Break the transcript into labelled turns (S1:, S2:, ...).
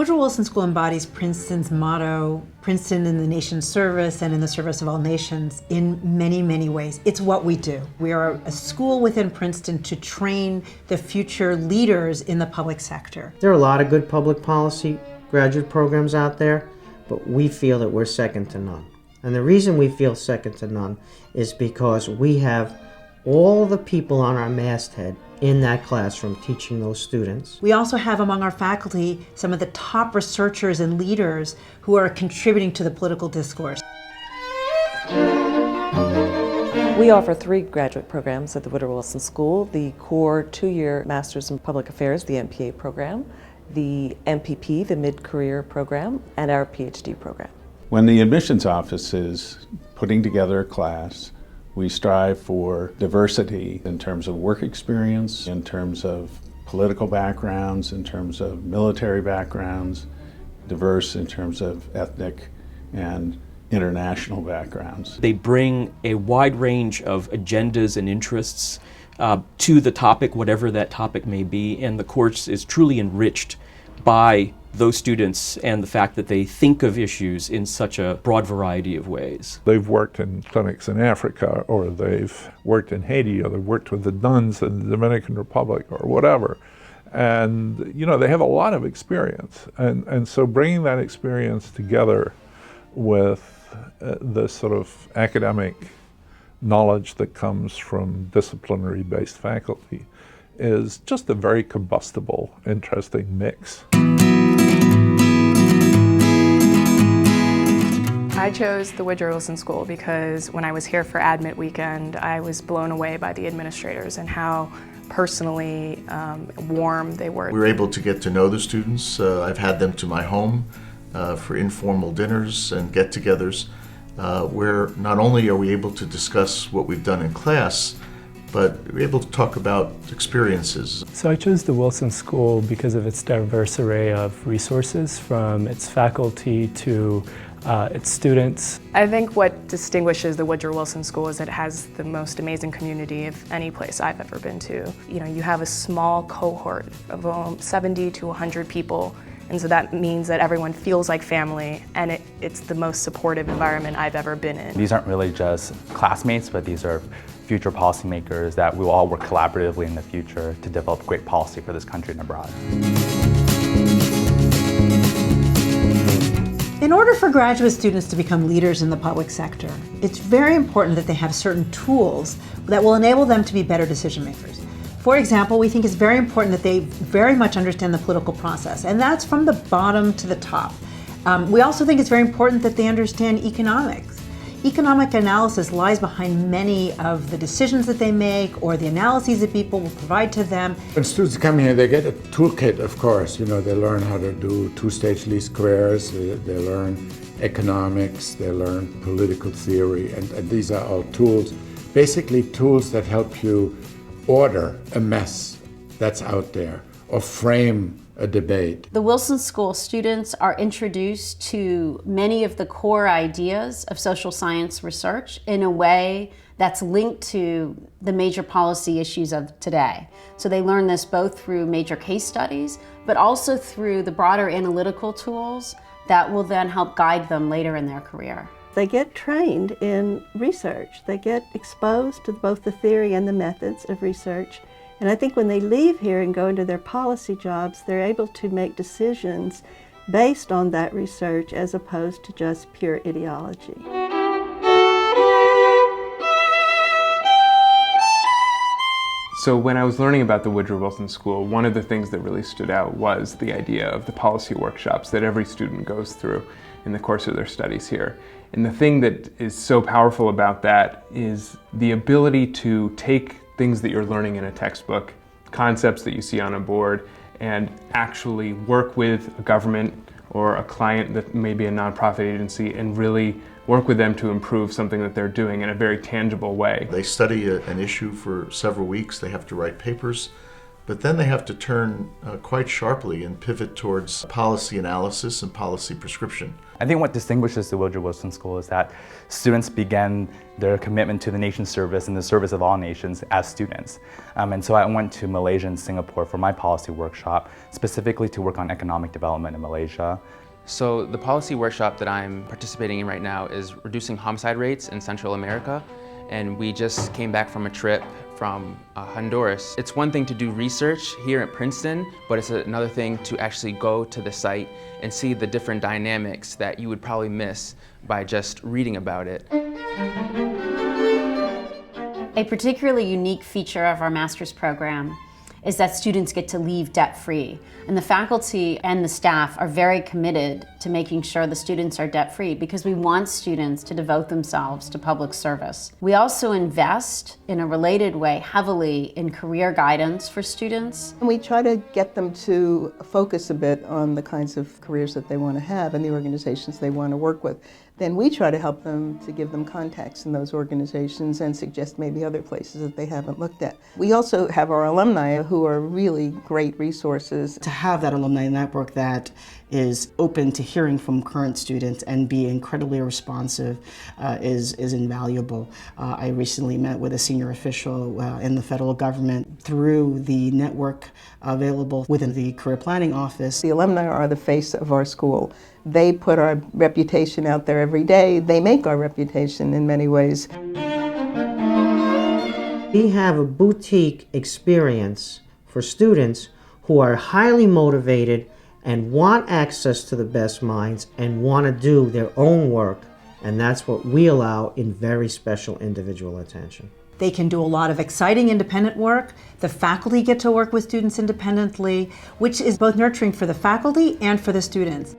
S1: Woodrow Wilson School embodies Princeton's motto, Princeton in the nation's service and in the service of all nations, in many, many ways. It's what we do. We are a school within Princeton to train the future leaders in the public sector.
S2: There are a lot of good public policy graduate programs out there, but we feel that we're second to none. And the reason we feel second to none is because we have all the people on our masthead in that classroom teaching those students.
S1: We also have among our faculty some of the top researchers and leaders who are contributing to the political discourse.
S3: We offer 3 graduate programs at the Woodrow Wilson School: the core 2-year Master's in Public Affairs, the MPA program, the MPP, the mid-career program, and our PhD program.
S4: When the admissions office is putting together a class, we strive for diversity in terms of work experience, in terms of political backgrounds, in terms of military backgrounds, diverse in terms of ethnic and international backgrounds.
S5: They bring a wide range of agendas and interests to the topic, whatever that topic may be, and the course is truly enriched by those students and the fact that they think of issues in such a broad variety of ways.
S6: They've worked in clinics in Africa, or they've worked in Haiti, or they've worked with the nuns in the Dominican Republic, or whatever. And, you know, they have a lot of experience. And so bringing that experience together with the sort of academic knowledge that comes from disciplinary-based faculty is just a very combustible, interesting mix.
S7: I chose the Woodrow Wilson School because when I was here for Admit Weekend, I was blown away by the administrators and how personally warm they were.
S8: We were able to get to know the students. I've had them to my home for informal dinners and get-togethers where not only are we able to discuss what we've done in class, but we're able to talk about experiences.
S9: So I chose the Wilson School because of its diverse array of resources, from its faculty to its students.
S7: I think what distinguishes the Woodrow Wilson School is it has the most amazing community of any place I've ever been to. You know, you have a small cohort of 70 to 100 people, and so that means that everyone feels like family, and it's the most supportive environment I've ever been in.
S10: These aren't really just classmates, but these are future policymakers that we will all work collaboratively in the future to develop great policy for this country and abroad.
S1: In order for graduate students to become leaders in the public sector, it's very important that they have certain tools that will enable them to be better decision makers. For example, we think it's very important that they very much understand the political process, and that's from the bottom to the top. We also think it's very important that they understand economics. Economic analysis lies behind many of the decisions that they make or the analyses that people will provide to them.
S11: When students come here, they get a toolkit, of course. You know, they learn how to do two-stage least squares, they learn economics, they learn political theory, and these are all tools, basically tools that help you order a mess that's out there or frame a debate.
S12: The Wilson School students are introduced to many of the core ideas of social science research in a way that's linked to the major policy issues of today. So they learn this both through major case studies, but also through the broader analytical tools that will then help guide them later in their career.
S13: They get trained in research. They get exposed to both the theory and the methods of research. And I think when they leave here and go into their policy jobs, they're able to make decisions based on that research as opposed to just pure ideology.
S14: So when I was learning about the Woodrow Wilson School, one of the things that really stood out was the idea of the policy workshops that every student goes through in the course of their studies here. And the thing that is so powerful about that is the ability to take things that you're learning in a textbook, concepts that you see on a board, and actually work with a government or a client that may be a nonprofit agency and really work with them to improve something that they're doing in a very tangible way.
S8: They study an issue for several weeks. They have to write papers. But then they have to turn quite sharply and pivot towards policy analysis and policy prescription.
S10: I think what distinguishes the Woodrow Wilson School is that students begin their commitment to the nation's service and the service of all nations as students. And so I went to Malaysia and Singapore for my policy workshop, specifically to work on economic development in Malaysia.
S15: So the policy workshop that I'm participating in right now is reducing homicide rates in Central America. And we just came back from a trip from Honduras. It's one thing to do research here at Princeton, but it's another thing to actually go to the site and see the different dynamics that you would probably miss by just reading about it.
S12: A particularly unique feature of our master's program is that students get to leave debt-free. And the faculty and the staff are very committed to making sure the students are debt-free because we want students to devote themselves to public service. We also invest in a related way heavily in career guidance for students.
S13: And we try to get them to focus a bit on the kinds of careers that they want to have and the organizations they want to work with. Then we try to help them to give them contacts in those organizations and suggest maybe other places that they haven't looked at. We also have our alumni who are really great resources.
S16: To have that alumni network that is open to hearing from current students and be incredibly responsive is invaluable. I recently met with a senior official in the federal government through the network available within the career planning office.
S13: The alumni are the face of our school. They put our reputation out there every day. They make our reputation in many ways.
S2: We have a boutique experience for students who are highly motivated and want access to the best minds and want to do their own work. And that's what we allow in very special individual attention.
S1: They can do a lot of exciting independent work. The faculty get to work with students independently, which is both nurturing for the faculty and for the students.